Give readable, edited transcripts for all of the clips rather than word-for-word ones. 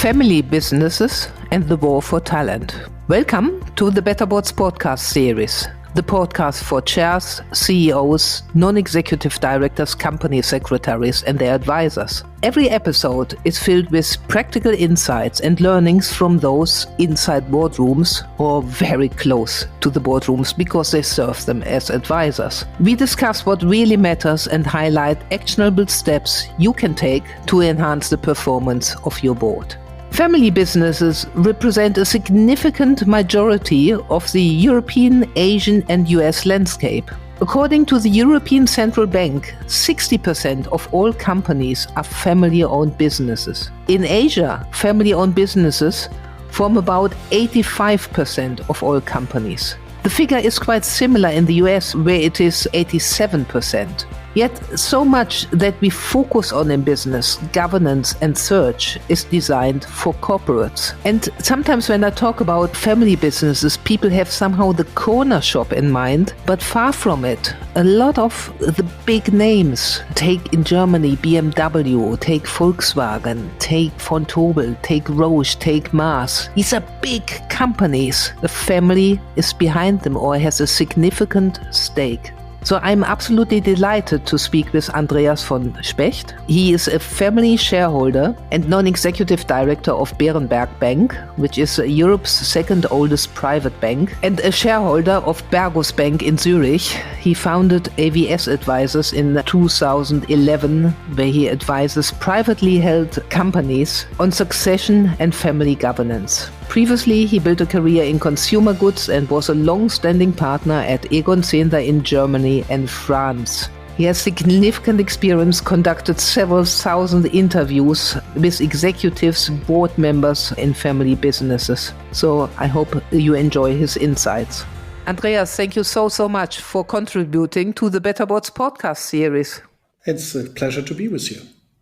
family businesses and the war for talent. Welcome to the Better Boards podcast series, the podcast for chairs, CEOs, non-executive directors, company secretaries and their advisors. Every episode is filled with practical insights and learnings from those inside boardrooms or very close to the boardrooms because they serve them as advisors. We discuss what really matters and highlight actionable steps you can take to enhance the performance of your board. Family businesses represent a significant majority of the European, Asian and US landscape. According to the European Central Bank, 60% of all companies are family-owned businesses. In Asia, family-owned businesses form about 85% of all companies. The figure is quite similar in the US, where it is 87%. Yet, so much that we focus on in business, governance and search is designed for corporates. And sometimes when I talk about family businesses, people have somehow the corner shop in mind, but far from it. A lot of the big names, take in Germany BMW, take Volkswagen, take von Tobel, take Roche, take Mars. These are big companies. The family is behind them or has a significant stake. So I'm absolutely delighted to speak with Andreas von Specht. He is a family shareholder and non-executive director of Berenberg Bank, which is Europe's second oldest private bank, and a shareholder of Bergos Bank in Zurich. He founded AvS Advisors in 2011, where he advises privately held companies on succession and family governance. Previously, he built a career in consumer goods and was a long-standing partner at Egon Zehnder in Germany and France. He has significant experience, conducted several thousand interviews with executives, board members in family businesses. So I hope you enjoy his insights. Andreas, thank you so much for contributing to the Better Boards podcast series. It's a pleasure to be with you.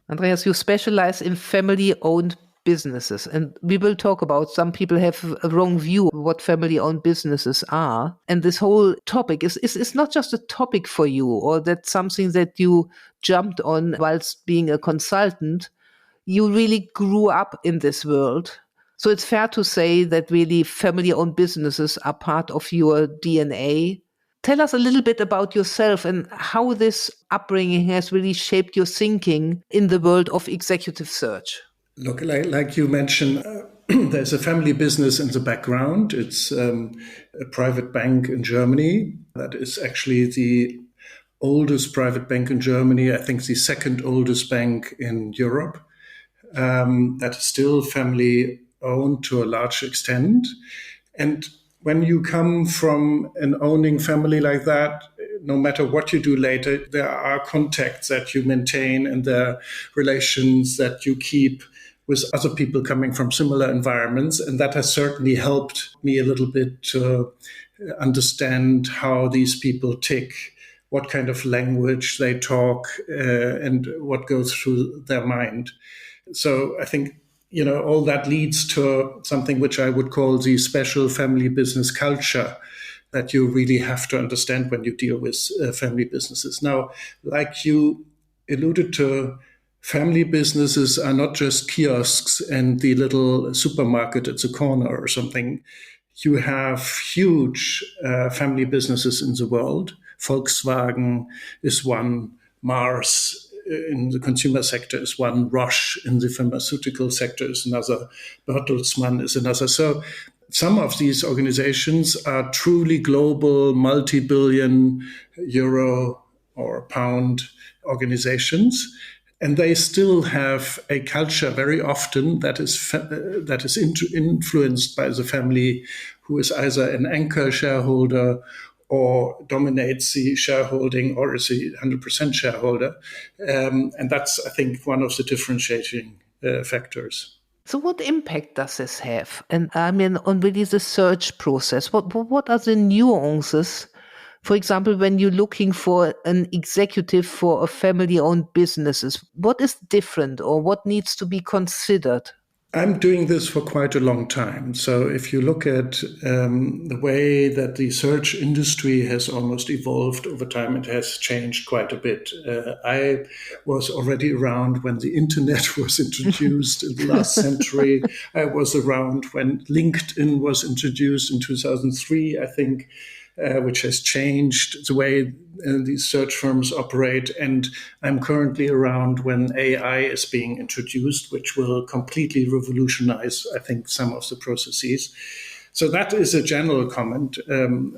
Andreas, you specialize in family-owned businesses, and we will talk about some people have a wrong view of what family-owned businesses are. And this whole topic is not just a topic for you, or that's something that you jumped on whilst being a consultant. You really grew up in this world. So it's fair to say that really family-owned businesses are part of your DNA. Tell us a little bit about yourself and how this upbringing has really shaped your thinking in the world of executive search. Look, like you mentioned, there's a family business in the background. It's a private bank in Germany. That is actually the oldest private bank in Germany. I think the second oldest bank in Europe. That is still family owned to a large extent. And when you come from an owning family like that, no matter what you do later, there are contacts that you maintain and there are relations that you keep with other people coming from similar environments. And that has certainly helped me a little bit to understand how these people tick, what kind of language they talk, and what goes through their mind. So I think, all that leads to something which I would call the special family business culture that you really have to understand when you deal with family businesses. Now, like you alluded to, family businesses are not just kiosks and the little supermarket at the corner or something. You have huge family businesses in the world. Volkswagen is one, Mars in the consumer sector is one, Roche in the pharmaceutical sector is another, Bertelsmann is another. So some of these organizations are truly global, multi-billion euro or pound organizations. And they still have a culture very often that is influenced by the family, who is either an anchor shareholder or dominates the shareholding or is a 100% shareholder. And that's, I think, one of the differentiating factors. So what impact does this have? And I mean, on really the search process, what are the nuances? For example, when you're looking for an executive for a family-owned businesses, what is different or what needs to be considered? I'm doing this for quite a long time. So if you look at the way that the search industry has almost evolved over time, it has changed quite a bit. I was already around when the internet was introduced in the last century. I was around when LinkedIn was introduced in 2003, I think. Which has changed the way these search firms operate. And I'm currently around when AI is being introduced, which will completely revolutionize, I think, some of the processes. So that is a general comment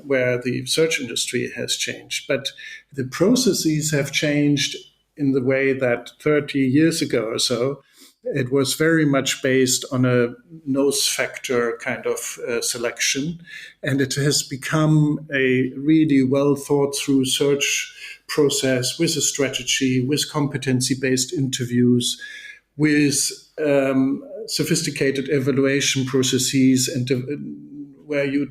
where the search industry has changed. But the processes have changed in the way that 30 years ago or so, it was very much based on a nose factor kind of selection. And it has become a really well thought through search process with a strategy, with competency-based interviews, with sophisticated evaluation processes, and where you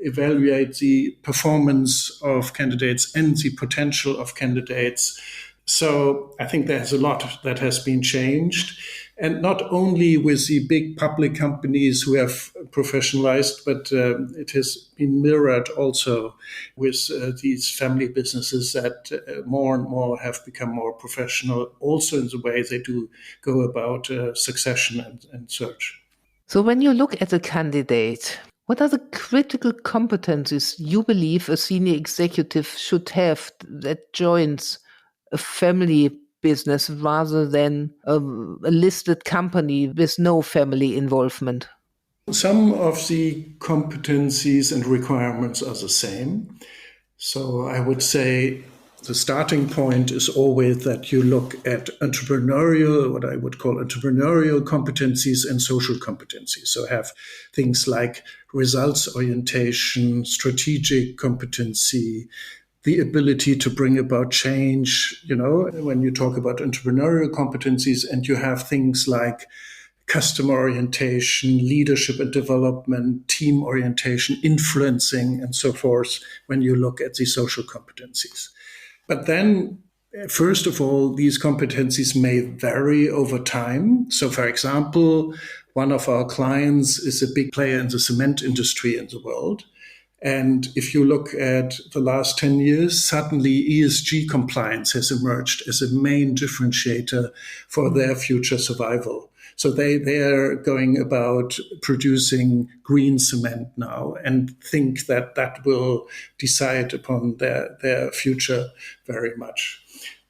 evaluate the performance of candidates and the potential of candidates. So I think there's a lot that has been changed. And not only with the big public companies who have professionalized, but it has been mirrored also with these family businesses that more and more have become more professional, also in the way they do go about succession and search. So when you look at a candidate, what are the critical competencies you believe a senior executive should have that joins a family business rather than a listed company with no family involvement? Some of the competencies and requirements are the same. So I would say the starting point is always that you look at entrepreneurial, what I would call entrepreneurial competencies and social competencies. So have things like results orientation, strategic competency, the ability to bring about change, when you talk about entrepreneurial competencies, and you have things like customer orientation, leadership and development, team orientation, influencing, and so forth, when you look at the social competencies. But then, first of all, these competencies may vary over time. So, for example, one of our clients is a big player in the cement industry in the world. And if you look at the last 10 years, suddenly ESG compliance has emerged as a main differentiator for their future survival. So they are going about producing green cement now and think that that will decide upon their future very much.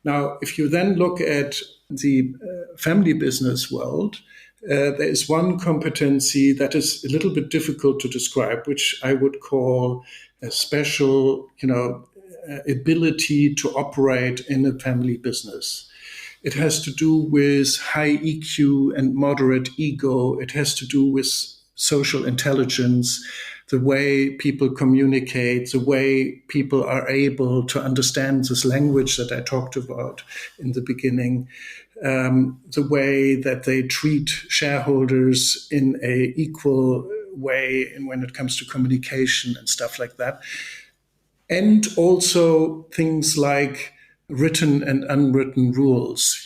Now, if you then look at the family business world, there is one competency that is a little bit difficult to describe, which I would call a special, ability to operate in a family business. It has to do with high EQ and moderate ego. It has to do with social intelligence, the way people communicate, the way people are able to understand this language that I talked about in the beginning. The way that they treat shareholders in a equal way and when it comes to communication and stuff like that. And also things like written and unwritten rules.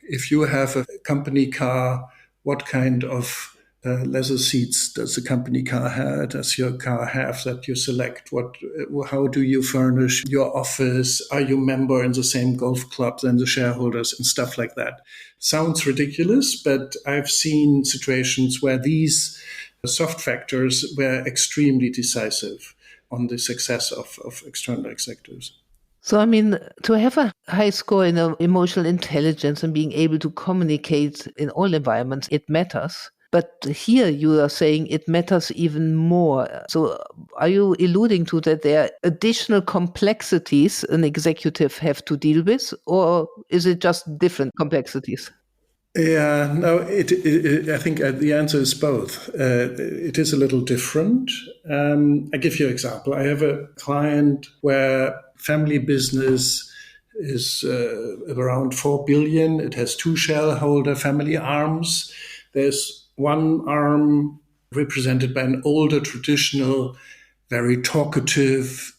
If you have a company car, what kind of leather seats does the company car have? Does your car have that you select? How do you furnish your office? Are you a member in the same golf club than the shareholders and stuff like that? Sounds ridiculous, but I've seen situations where these soft factors were extremely decisive on the success of external executives. So, to have a high score in emotional intelligence and being able to communicate in all environments, it matters. But here you are saying it matters even more. So are you alluding to that there are additional complexities an executive have to deal with, or is it just different complexities? Yeah, no, I think the answer is both. It is a little different. I give you an example. I have a client where family business is around 4 billion. It has 2 shareholder family arms. There's one arm represented by an older, traditional, very talkative,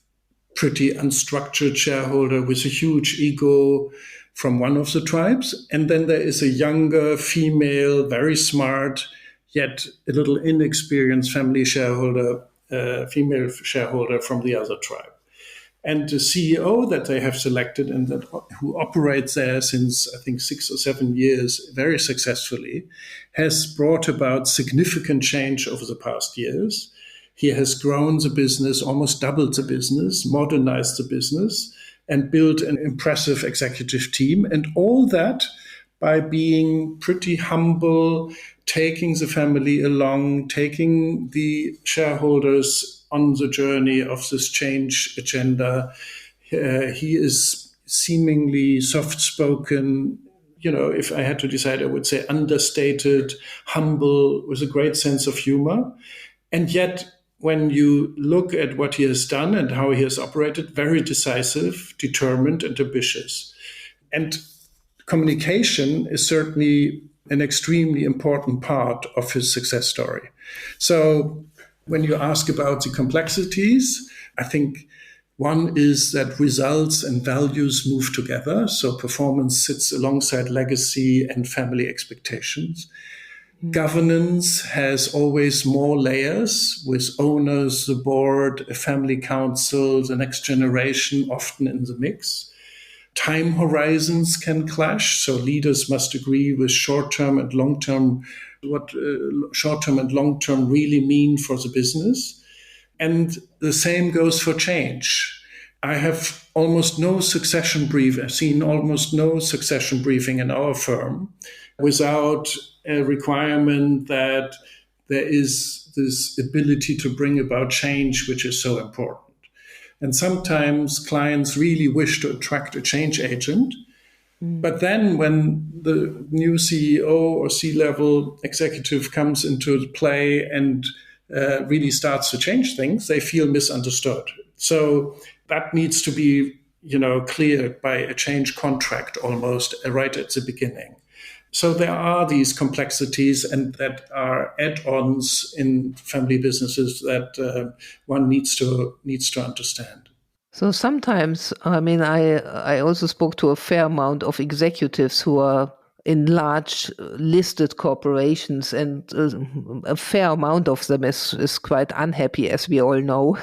pretty unstructured shareholder with a huge ego, from one of the tribes. And then there is a younger female, very smart, yet a little inexperienced family shareholder, female shareholder from the other tribe. And the CEO that they have selected and that who operates there since, I think, 6 or 7 years very successfully, has brought about significant change over the past years. He has grown the business, almost doubled the business, modernized the business, and built an impressive executive team. And all that by being pretty humble, taking the family along, taking the shareholders on the journey of this change agenda. He is seemingly soft-spoken. If I had to decide, I would say understated, humble, with a great sense of humor. And yet, when you look at what he has done and how he has operated, very decisive, determined, and ambitious. And communication is certainly an extremely important part of his success story. So when you ask about the complexities, I think one is that results and values move together. So performance sits alongside legacy and family expectations. Governance has always more layers, with owners, the board, a family council, the next generation often in the mix. Time horizons can clash, so leaders must agree with short-term and long-term, what short-term and long-term really mean for the business. And the same goes for change. I have almost no succession brief. I've seen almost no succession briefing in our firm without a requirement that there is this ability to bring about change, which is so important. And sometimes clients really wish to attract a change agent. But then when the new CEO or C-level executive comes into play and really starts to change things, they feel misunderstood. So that needs to be, cleared by a change contract almost right at the beginning. So there are these complexities and that are add-ons in family businesses that one needs to understand. So sometimes, I also spoke to a fair amount of executives who are in large listed corporations, and a fair amount of them is quite unhappy, as we all know,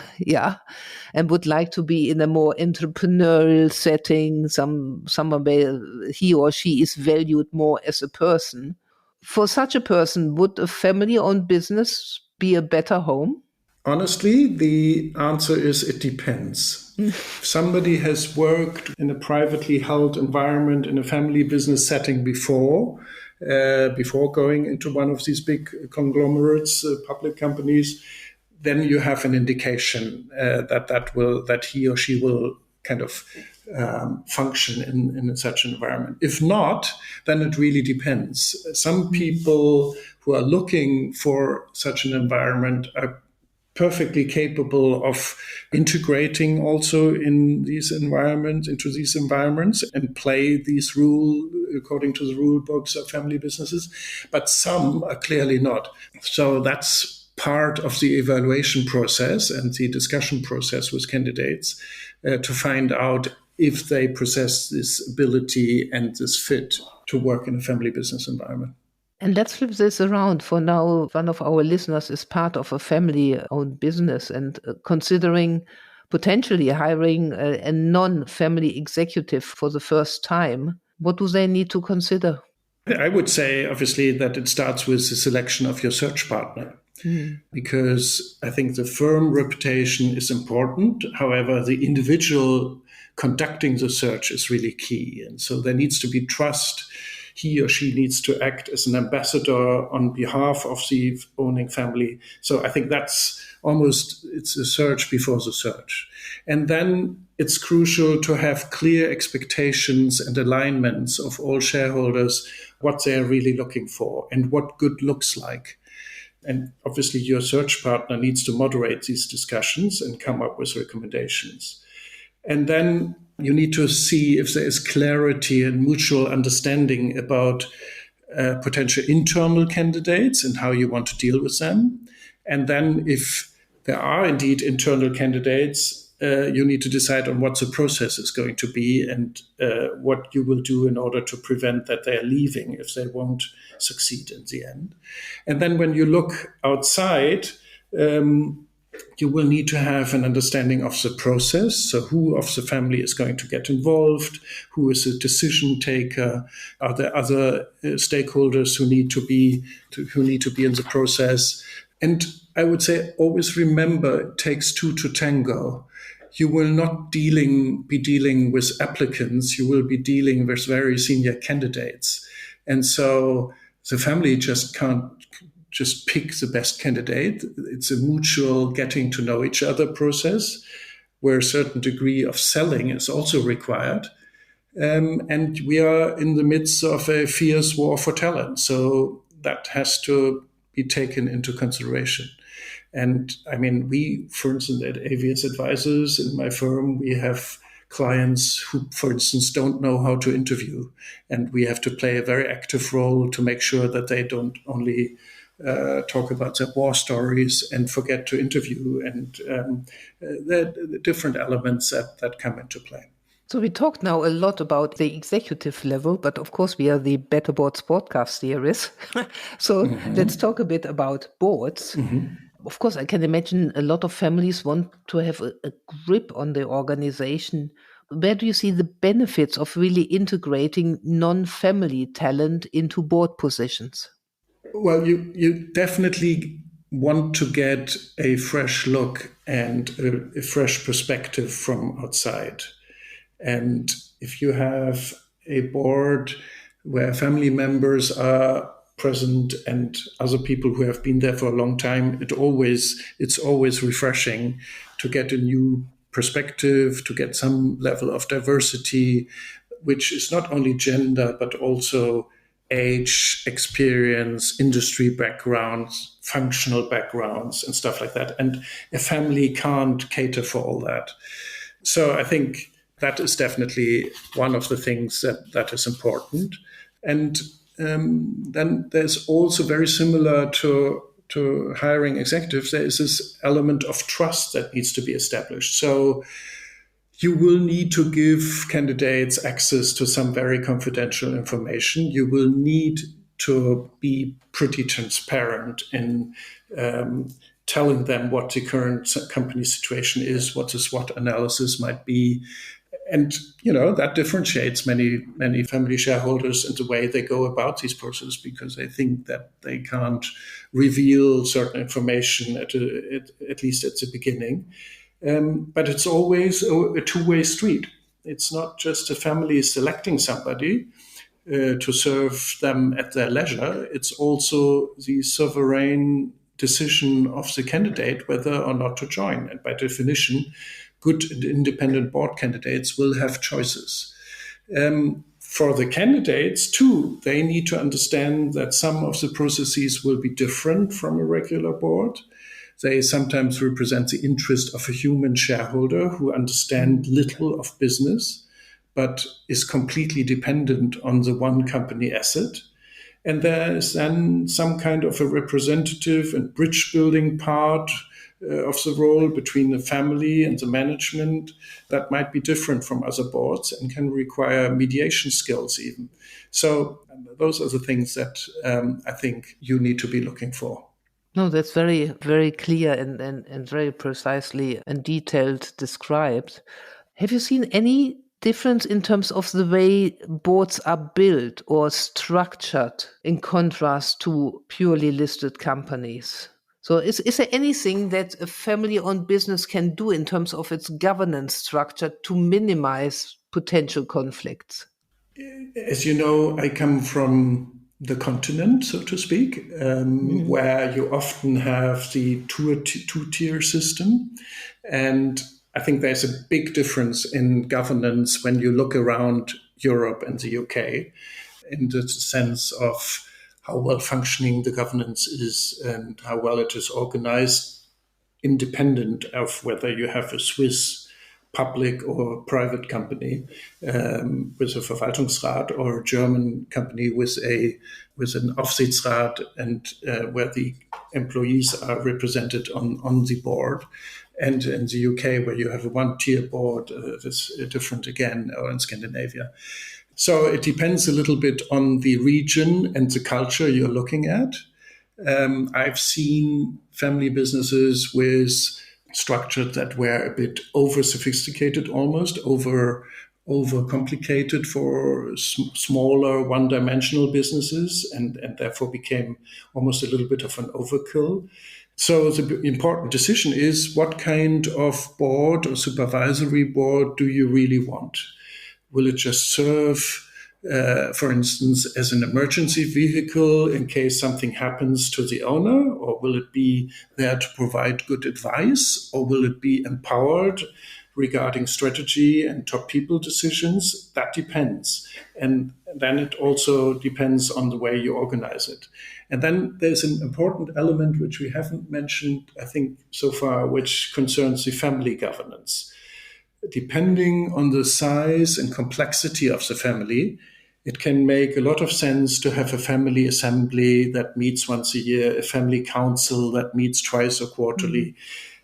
and would like to be in a more entrepreneurial setting, somewhere where he or she is valued more as a person. For such a person, would a family-owned business be a better home? Honestly, the answer is it depends. If somebody has worked in a privately held environment in a family business setting before going into one of these big conglomerates, public companies, then you have an indication that he or she will kind of function in such an environment. If not, then it really depends. Some people who are looking for such an environment are perfectly capable of integrating also into these environments and play these rules according to the rule books of family businesses. But some are clearly not. So that's part of the evaluation process and the discussion process with candidates to find out if they possess this ability and this fit to work in a family business environment. And let's flip this around. For now, one of our listeners is part of a family-owned business and considering potentially hiring a non-family executive for the first time. What do they need to consider? I would say, obviously, that it starts with the selection of your search partner. Because I think the firm reputation is important. However, the individual conducting the search is really key. And so there needs to be trust. He or she needs to act as an ambassador on behalf of the owning family. So I think it's a search before the search. And then it's crucial to have clear expectations and alignments of all shareholders, what they're really looking for and what good looks like. And obviously your search partner needs to moderate these discussions and come up with recommendations. And then you need to see if there is clarity and mutual understanding about potential internal candidates and how you want to deal with them. And then if there are indeed internal candidates, you need to decide on what the process is going to be and what you will do in order to prevent that they are leaving if they won't succeed in the end. And then when you look outside, you will need to have an understanding of the process. So who of the family is going to get involved? Who is the decision taker? Are there other stakeholders who need to be in the process? And I would say always remember it takes two to tango. You will not be dealing with applicants. You will be dealing with very senior candidates. And so the family just can't just pick the best candidate. It's a mutual getting to know each other process where a certain degree of selling is also required. And we are in the midst of a fierce war for talent. So that has to be taken into consideration. And I mean, we, for instance, at AvS Advisors in my firm, we have clients who, for instance, don't know how to interview. And we have to play a very active role to make sure that they don't only talk about their war stories and forget to interview. And the different elements that come into play. So we talked now a lot about the executive level, but of course we are the Better Boards podcast series. So let's talk a bit about boards. Of course, I can imagine a lot of families want to have a grip on the organization. Where do you see the benefits of really integrating non-family talent into board positions? Well, you definitely want to get a fresh look and a fresh perspective from outside. And if you have a board where family members are present and other people who have been there for a long time, it's always refreshing to get a new perspective, to get some level of diversity, which is not only gender, but also age, experience, industry backgrounds, functional backgrounds, and stuff like that. And a family can't cater for all that. So I think that is definitely one of the things that is important. And then there's also very similar to hiring executives, there is this element of trust that needs to be established. So you will need to give candidates access to some very confidential information. You will need to be pretty transparent in telling them what the current company situation is, what the SWOT analysis might be. And, that differentiates many family shareholders in the way they go about these processes because they think that they can't reveal certain information at least at the beginning. But it's always a two-way street. It's not just a family selecting somebody to serve them at their leisure. It's also the sovereign decision of the candidate whether or not to join. And by definition, good and independent board candidates will have choices. For the candidates, too, they need to understand that some of the processes will be different from a regular board. They sometimes represent the interest of a human shareholder who understands little of business, but is completely dependent on the one company asset. And there is then some kind of a representative and bridge building part of the role between the family and the management that might be different from other boards and can require mediation skills even. So those are the things that I think you need to be looking for. No, that's very, very clear and very precisely and detailed described. Have you seen any difference in terms of the way boards are built or structured in contrast to purely listed companies? So is there anything that a family-owned business can do in terms of its governance structure to minimize potential conflicts? As you know, I come from the continent, so to speak, where you often have the two-tier system. And I think there's a big difference in governance when you look around Europe and the UK in the sense of how well functioning the governance is and how well it is organized, independent of whether you have a Swiss public or private company with a Verwaltungsrat, or a German company with an Aufsichtsrat, and where the employees are represented on the board. And in the UK, where you have a one-tier board, that's different again, or in Scandinavia. So it depends a little bit on the region and the culture you're looking at. I've seen family businesses with structures that were a bit over-sophisticated, almost over-complicated for smaller one-dimensional businesses, and therefore became almost a little bit of an overkill. So the important decision is, what kind of board or supervisory board do you really want? Will it just serve, for instance, as an emergency vehicle in case something happens to the owner? Or will it be there to provide good advice? Or will it be empowered regarding strategy and top people decisions? That depends. And then it also depends on the way you organize it. And then there's an important element which we haven't mentioned, I think, so far, which concerns the family governance. Depending on the size and complexity of the family, it can make a lot of sense to have a family assembly that meets once a year, a family council that meets twice or quarterly.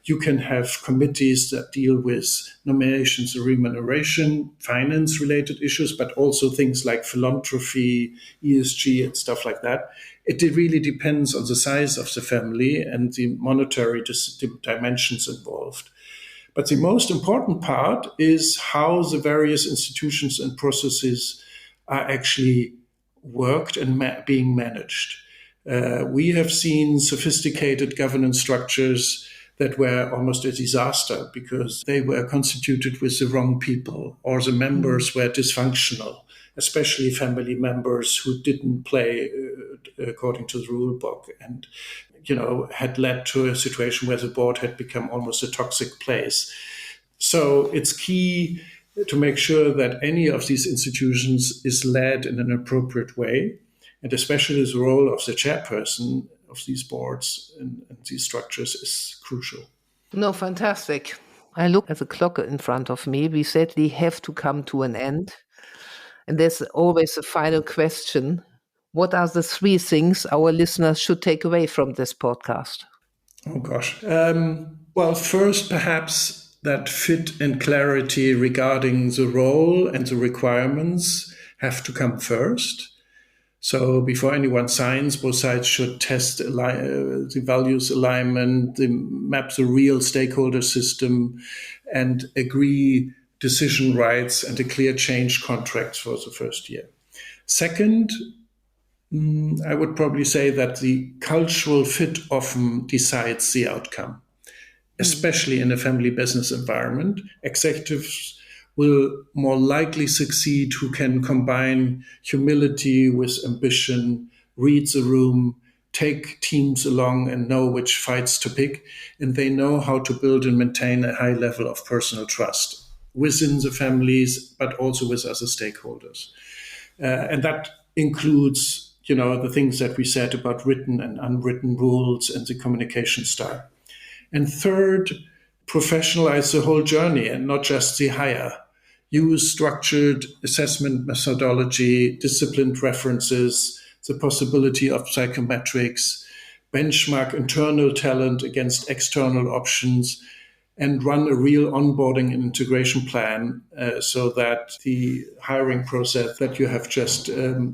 You can have committees that deal with nominations and remuneration, finance-related issues, but also things like philanthropy, ESG, and stuff like that. It really depends on the size of the family and the monetary dimensions involved. But the most important part is how the various institutions and processes are actually worked and being managed. We have seen sophisticated governance structures that were almost a disaster because they were constituted with the wrong people, or the members were dysfunctional, especially family members who didn't play according to the rule book, and had led to a situation where the board had become almost a toxic place. So it's key to make sure that any of these institutions is led in an appropriate way, and especially the role of the chairperson of these boards and these structures is crucial. No, fantastic. I look at the clock in front of me. We said we have to come to an end. And there's always a final question. What are the 3 things our listeners should take away from this podcast? Oh, gosh. Well, first, perhaps that fit and clarity regarding the role and the requirements have to come first. So before anyone signs, both sides should test the values alignment, map the real stakeholder system, and agree decision rights and a clear change contract for the first year. Second, I would probably say that the cultural fit often decides the outcome, especially in a family business environment. Executives will more likely succeed who can combine humility with ambition, read the room, take teams along and know which fights to pick, and they know how to build and maintain a high level of personal trust within the families, but also with other stakeholders. And that includes, the things that we said about written and unwritten rules and the communication style. And third, professionalize the whole journey and not just the hire. Use structured assessment methodology, disciplined references, the possibility of psychometrics, benchmark internal talent against external options, and run a real onboarding and integration plan so that the hiring process that you have just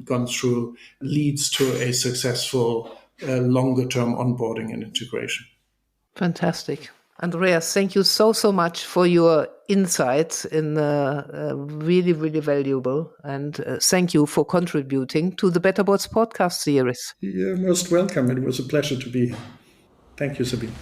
gone through leads to a successful longer-term onboarding and integration. Fantastic. Andreas, thank you so much for your insights in really, really valuable. And thank you for contributing to the Better Boards podcast series. You're most welcome. It was a pleasure to be here. Thank you, Sabine.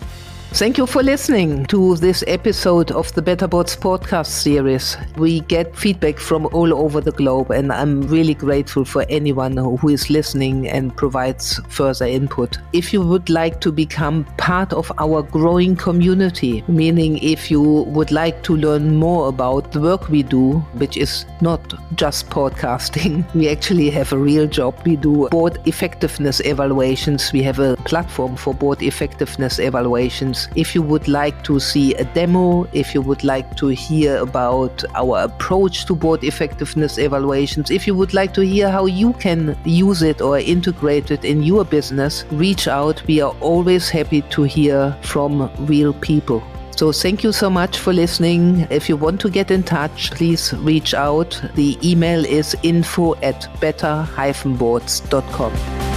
Thank you for listening to this episode of the Better Boards podcast series. We get feedback from all over the globe, and I'm really grateful for anyone who is listening and provides further input. If you would like to become part of our growing community, meaning if you would like to learn more about the work we do, which is not just podcasting, we actually have a real job. We do board effectiveness evaluations. We have a platform for board effectiveness evaluations. companies. If you would like to see a demo, if you would like to hear about our approach to board effectiveness evaluations, if you would like to hear how you can use it or integrate it in your business, reach out. We are always happy to hear from real people. So thank you so much for listening. If you want to get in touch, please reach out. The email is info@better-boards.com.